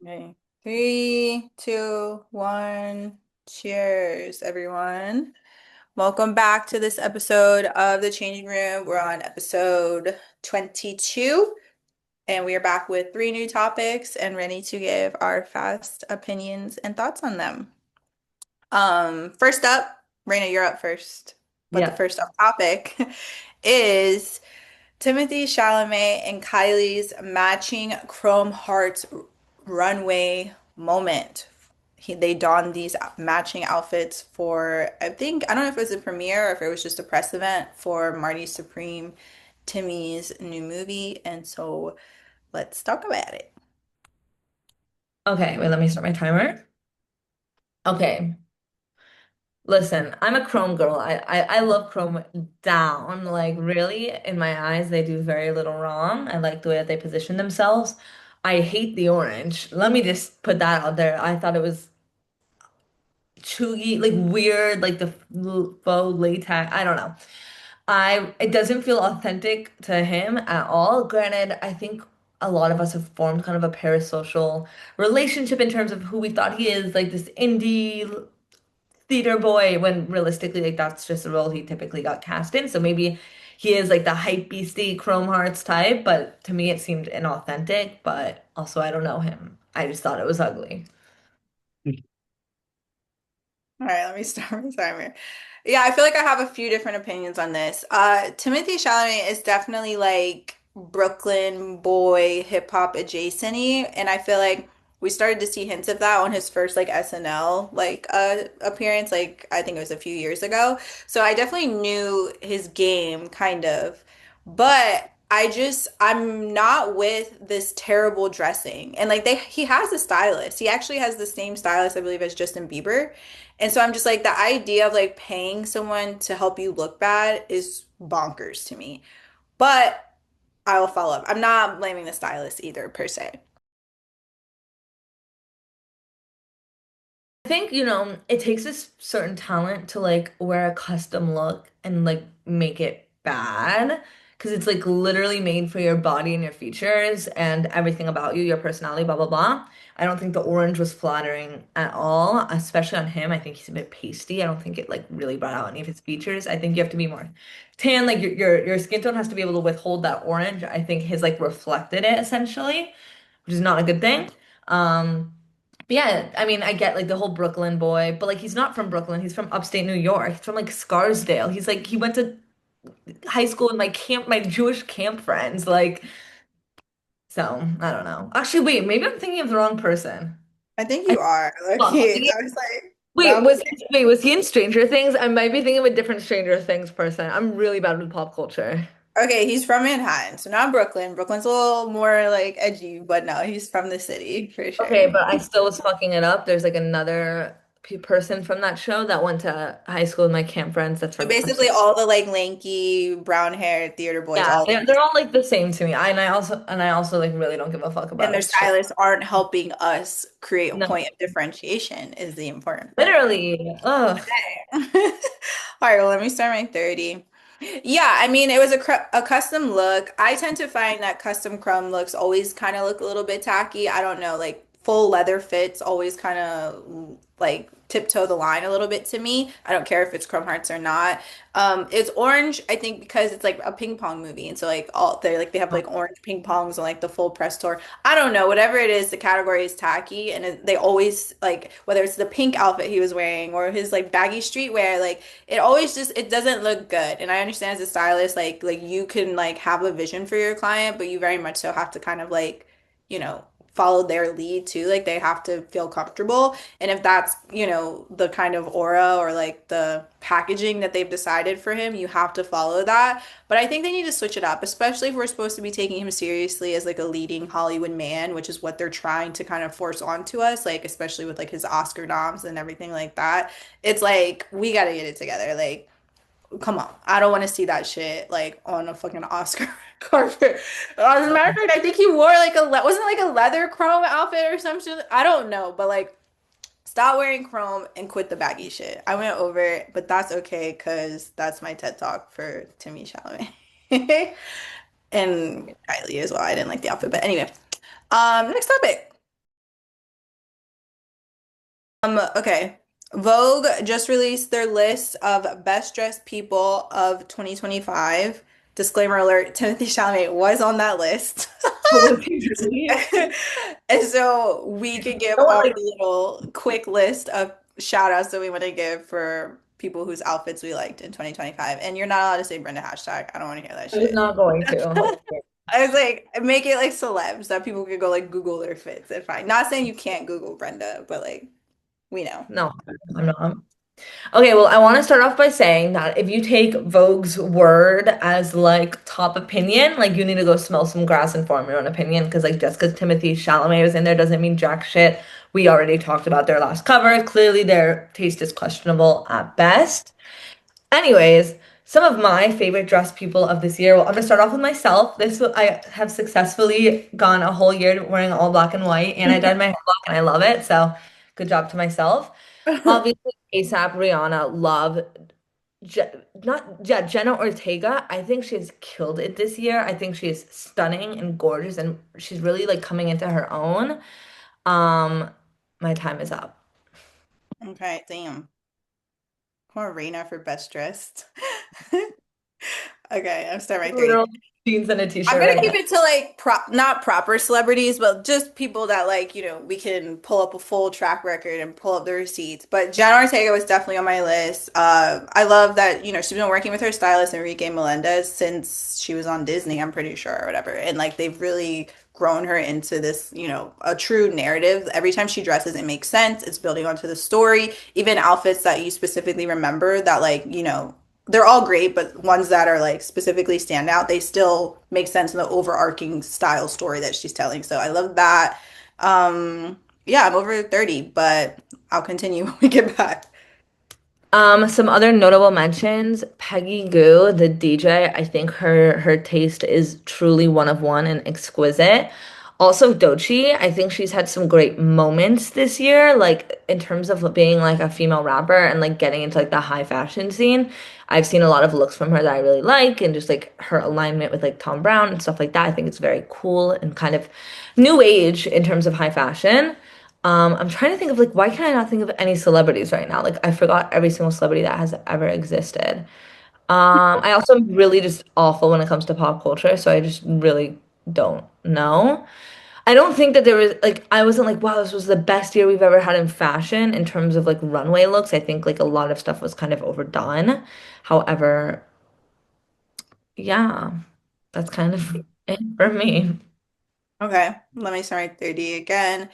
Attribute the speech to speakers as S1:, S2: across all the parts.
S1: Okay. Three, two, one. Cheers, everyone. Welcome back to this episode of The Changing Room. We're on episode 22, and we are back with three new topics and ready to give our fast opinions and thoughts on them. First up, Raina, you're up first. But the
S2: Yeah.
S1: first up topic is Timothee Chalamet and Kylie's matching Chrome Hearts runway moment. They donned these matching outfits for, I think, I don't know if it was a premiere or if it was just a press event for Marty Supreme, Timmy's new movie. And so let's talk about it.
S2: Okay, wait, let me start my timer. Okay. Listen, I'm a Chrome girl. I love Chrome down. Like, really, in my eyes, they do very little wrong. I like the way that they position themselves. I hate the orange. Let me just put that out there. I thought it was chewy, like weird, like the faux latex. I don't know. It doesn't feel authentic to him at all. Granted, I think a lot of us have formed kind of a parasocial relationship in terms of who we thought he is, like this indie theater boy, when realistically, like that's just the role he typically got cast in. So maybe he is like the hype beastie Chrome Hearts type, but to me it seemed inauthentic, but also I don't know him. I just thought it was ugly.
S1: All right, let me start my timer. Yeah, I feel like I have a few different opinions on this. Timothy Chalamet is definitely like Brooklyn boy hip hop adjacent and I feel like we started to see hints of that on his first like SNL appearance, like I think it was a few years ago. So I definitely knew his game kind of, but I'm not with this terrible dressing. And like he has a stylist. He actually has the same stylist, I believe, as Justin Bieber. And so I'm just like, the idea of like paying someone to help you look bad is bonkers to me. But I will follow up. I'm not blaming the stylist either, per se.
S2: I think, it takes this certain talent to like wear a custom look and like make it bad because it's like literally made for your body and your features and everything about you, your personality, blah, blah, blah. I don't think the orange was flattering at all, especially on him. I think he's a bit pasty. I don't think it like really brought out any of his features. I think you have to be more tan, like your skin tone has to be able to withhold that orange. I think his like reflected it essentially, which is not a good thing. But yeah, I mean, I get like the whole Brooklyn boy, but like he's not from Brooklyn. He's from upstate New York. He's from like Scarsdale. He's like he went to high school with my Jewish camp friends. Like, so I don't know. Actually, wait, maybe I'm thinking of the wrong person.
S1: I think
S2: I
S1: you are.
S2: fuck. I'm
S1: Okay.
S2: thinking,
S1: I was like,
S2: wait, was he in Stranger Things? I might be thinking of a different Stranger Things person. I'm really bad with pop culture.
S1: okay, he's from Manhattan, so not Brooklyn. Brooklyn's a little more like edgy, but no, he's from the city for
S2: Okay,
S1: sure.
S2: but I still was fucking it up. There's like another person from that show that went to high school with my camp friends that's
S1: So
S2: from
S1: basically
S2: upstate.
S1: all the like lanky brown hair theater boys,
S2: Yeah,
S1: all
S2: they're all like the same to me. And I also like really don't give a fuck
S1: and their
S2: about straight.
S1: stylists aren't helping us create a
S2: No,
S1: point of differentiation is the important part.
S2: literally. Ugh.
S1: All right, well, let me start my 30. Yeah, I mean, it was a custom look. I tend to find that custom crumb looks always kind of look a little bit tacky. I don't know, like full leather fits always kind of like tiptoe the line a little bit to me. I don't care if it's Chrome Hearts or not. It's orange, I think, because it's like a ping pong movie, and so like they have like orange ping pongs and like the full press tour. I don't know, whatever it is, the category is tacky, and they always like whether it's the pink outfit he was wearing or his like baggy streetwear, like it always just it doesn't look good. And I understand as a stylist, like you can like have a vision for your client, but you very much so have to kind of like, you know, follow their lead too. Like they have to feel comfortable. And if that's, the kind of aura or like the packaging that they've decided for him, you have to follow that. But I think they need to switch it up, especially if we're supposed to be taking him seriously as like a leading Hollywood man, which is what they're trying to kind of force onto us, like especially with like his Oscar noms and everything like that. It's like we got to get it together. Like, come on. I don't want to see that shit like on a fucking Oscar carpet. As a matter of fact, I think he wore like wasn't it like a leather chrome outfit or some shit. I don't know, but like stop wearing chrome and quit the baggy shit. I went over it, but that's okay because that's my TED talk for Timmy Chalamet. And Kylie as well. I didn't like the outfit, but anyway. Next topic. Okay. Vogue just released their list of best dressed people of 2025. Disclaimer alert, Timothee Chalamet was on that list.
S2: Oh, was he really?
S1: And so we could give
S2: No one
S1: our
S2: like
S1: little quick list of shout outs that we want to give for people whose outfits we liked in 2025. And you're not allowed to say Brenda hashtag. I don't want to hear that
S2: I was
S1: shit.
S2: not going to.
S1: I was like, make it like celebs that people could go like Google their fits and find. Not saying you can't Google Brenda, but like we know.
S2: No, I'm not. Okay, well, I want to start off by saying that if you take Vogue's word as like top opinion, like you need to go smell some grass and form your own opinion because like just because Timothy Chalamet was in there doesn't mean jack shit. We already talked about their last cover. Clearly, their taste is questionable at best. Anyways, some of my favorite dress people of this year. Well, I'm gonna start off with myself. I have successfully gone a whole year wearing all black and white, and I dyed my hair black, and I love it. So, good job to myself. Obviously, ASAP, Rihanna, love. Not yeah, Jenna Ortega. I think she's killed it this year. I think she's stunning and gorgeous, and she's really like coming into her own. Um, my time is up.
S1: Okay, damn. Poor Reina for best dressed. Okay, I'm starting my 30.
S2: Literal jeans and a
S1: I'm
S2: t-shirt
S1: gonna
S2: right
S1: keep
S2: now.
S1: it to like not proper celebrities, but just people that like, we can pull up a full track record and pull up the receipts. But Jenna Ortega was definitely on my list. I love that, she's been working with her stylist Enrique Melendez since she was on Disney, I'm pretty sure, or whatever. And like they've really grown her into this, a true narrative. Every time she dresses, it makes sense. It's building onto the story. Even outfits that you specifically remember that like, they're all great, but ones that are like specifically stand out, they still make sense in the overarching style story that she's telling. So I love that. Yeah, I'm over 30, but I'll continue when we get back.
S2: Some other notable mentions, Peggy Gou, the DJ, I think her taste is truly one of one and exquisite. Also Doechii, I think she's had some great moments this year, like in terms of being like a female rapper and like getting into like the high fashion scene. I've seen a lot of looks from her that I really like and just like her alignment with like Tom Brown and stuff like that. I think it's very cool and kind of new age in terms of high fashion. I'm trying to think of like why can I not think of any celebrities right now? Like I forgot every single celebrity that has ever existed. I also am really just awful when it comes to pop culture, so I just really don't know. I don't think that there was like I wasn't like wow, this was the best year we've ever had in fashion in terms of like runway looks. I think like a lot of stuff was kind of overdone. However, yeah, that's kind of it for me.
S1: Okay, let me start my 30 again.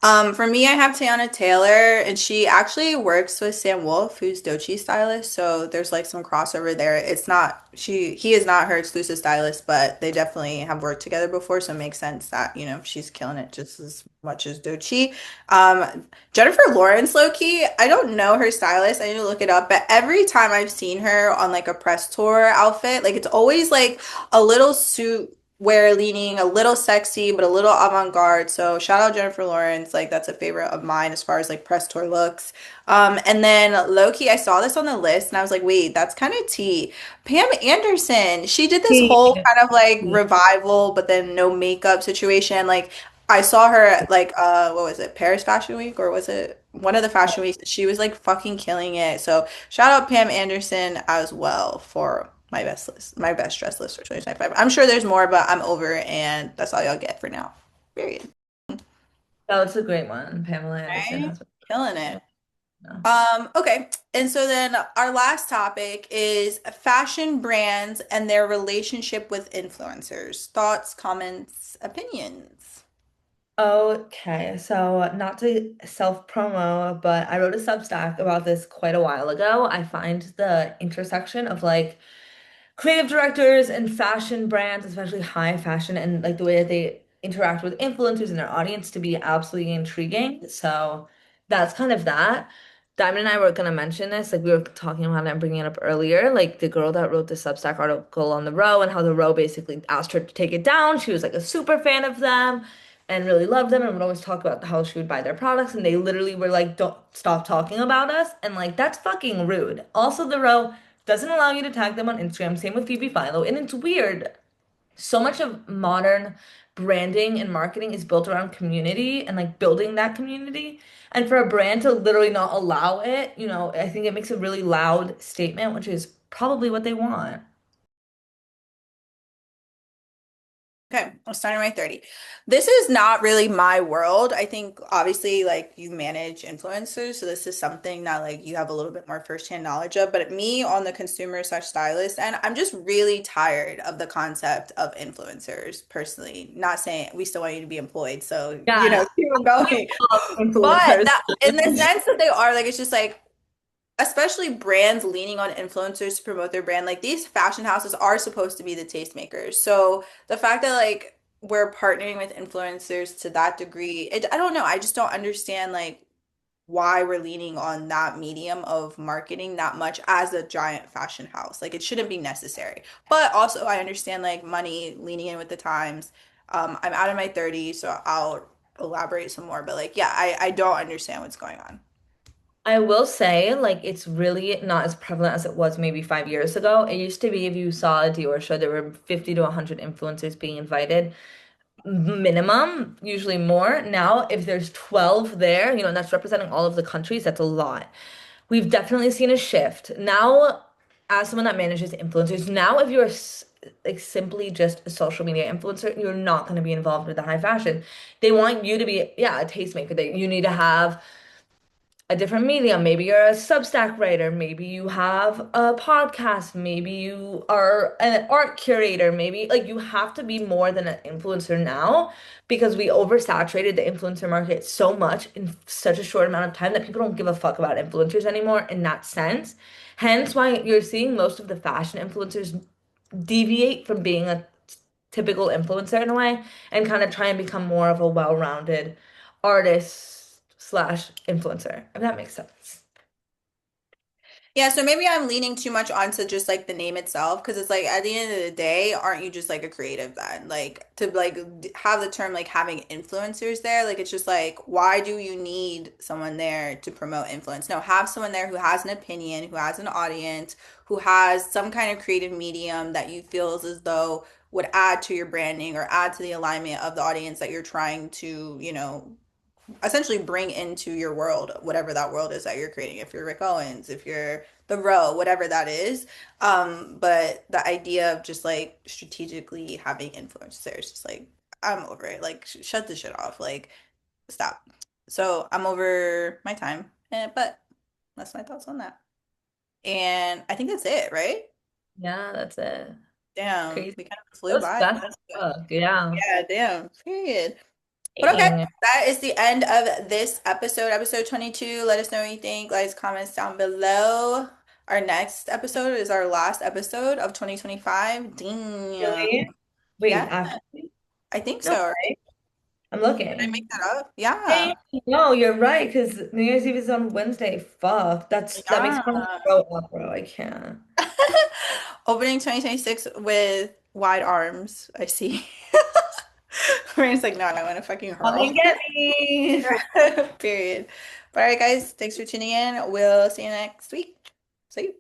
S1: For me, I have Tiana Taylor, and she actually works with Sam Wolf, who's Doechii stylist. So there's like some crossover there. It's not he is not her exclusive stylist, but they definitely have worked together before, so it makes sense that, she's killing it just as much as Doechii. Jennifer Lawrence, low key, I don't know her stylist. I need to look it up, but every time I've seen her on like a press tour outfit, like it's always like a little suit wear leaning, a little sexy, but a little avant-garde. So shout out Jennifer Lawrence. Like that's a favorite of mine as far as like press tour looks. And then low-key, I saw this on the list and I was like, wait, that's kind of tea. Pam Anderson, she did this
S2: Tea.
S1: whole kind of like revival, but then no makeup situation. Like I saw her at like what was it, Paris Fashion Week or was it one of the fashion weeks? She was like fucking killing it. So shout out Pam Anderson as well for my best dress list for 2025. I'm sure there's more, but I'm over it, and that's all y'all get for now. Period.
S2: That was a great one. Pamela Anderson
S1: Right?
S2: has
S1: Killing
S2: yeah.
S1: it. Okay. And so then our last topic is fashion brands and their relationship with influencers. Thoughts, comments, opinions.
S2: Okay, so not to self-promo, but I wrote a Substack about this quite a while ago. I find the intersection of like creative directors and fashion brands, especially high fashion, and like the way that they interact with influencers and their audience to be absolutely intriguing. So that's kind of that. Diamond and I were gonna mention this, like we were talking about it and bringing it up earlier, like the girl that wrote the Substack article on the Row and how the Row basically asked her to take it down. She was like a super fan of them and really loved them and would always talk about how she would buy their products and they literally were like, don't stop talking about us. And like that's fucking rude. Also, the Row doesn't allow you to tag them on Instagram. Same with Phoebe Philo. And it's weird. So much of modern branding and marketing is built around community and like building that community. And for a brand to literally not allow it, I think it makes a really loud statement, which is probably what they want.
S1: Okay, I'm starting my 30. This is not really my world. I think obviously like you manage influencers, so this is something that like you have a little bit more firsthand knowledge of. But me on the consumer slash stylist, and I'm just really tired of the concept of influencers personally. Not saying we still want you to be employed, so
S2: Yeah,
S1: keep on going.
S2: love
S1: But
S2: influencers.
S1: that in the sense that they are like it's just like especially brands leaning on influencers to promote their brand, like these fashion houses are supposed to be the tastemakers. So the fact that like we're partnering with influencers to that degree, I don't know. I just don't understand like why we're leaning on that medium of marketing that much as a giant fashion house. Like it shouldn't be necessary. But also I understand like money leaning in with the times. I'm out of my 30s, so I'll elaborate some more. But like, yeah, I don't understand what's going on.
S2: I will say, like, it's really not as prevalent as it was maybe 5 years ago. It used to be if you saw a Dior show, there were 50 to 100 influencers being invited, minimum, usually more. Now, if there's 12 there, and that's representing all of the countries, that's a lot. We've definitely seen a shift. Now, as someone that manages influencers, now if like simply just a social media influencer, you're not going to be involved with the high fashion. They want you to be, yeah, a tastemaker. You need to have a different medium. Maybe you're a Substack writer. Maybe you have a podcast. Maybe you are an art curator. Maybe like you have to be more than an influencer now because we oversaturated the influencer market so much in such a short amount of time that people don't give a fuck about influencers anymore in that sense. Hence why you're seeing most of the fashion influencers deviate from being a typical influencer in a way and kind of try and become more of a well-rounded artist slash influencer, if that makes sense.
S1: Yeah, so maybe I'm leaning too much onto just like the name itself because it's like at the end of the day, aren't you just like a creative then? Like to like have the term like having influencers there, like it's just like why do you need someone there to promote influence? No, have someone there who has an opinion, who has an audience, who has some kind of creative medium that you feel as though would add to your branding or add to the alignment of the audience that you're trying to, essentially bring into your world, whatever that world is that you're creating. If you're Rick Owens, if you're the Row, whatever that is. But the idea of just like strategically having influence there is just like, I'm over it. Like, shut this shit off. Like, stop. So I'm over my time. But that's my thoughts on that. And I think that's it, right?
S2: Yeah, that's it.
S1: Damn,
S2: Crazy.
S1: we kind of
S2: That
S1: flew
S2: was
S1: by.
S2: fast as fuck. Yeah.
S1: Yeah, damn. Period. But okay,
S2: Dang.
S1: that is the end of this episode, episode 22. Let us know what you think. Like, comments down below. Our next episode is our last episode of 2025. Damn.
S2: Really? Wait,
S1: Yeah,
S2: actually?
S1: I think
S2: No,
S1: so, right?
S2: I'm
S1: Did I make
S2: looking.
S1: that up?
S2: Hey,
S1: Yeah.
S2: no, you're right, because New Year's Eve is on Wednesday. Fuck. That makes
S1: Yeah.
S2: me want to throw up, bro. I can't.
S1: Opening 2026 with wide arms. I see. Rain's like, no, I want to fucking
S2: Come and
S1: hurl.
S2: get me.
S1: Period. But all right, guys, thanks for tuning in. We'll see you next week. See you.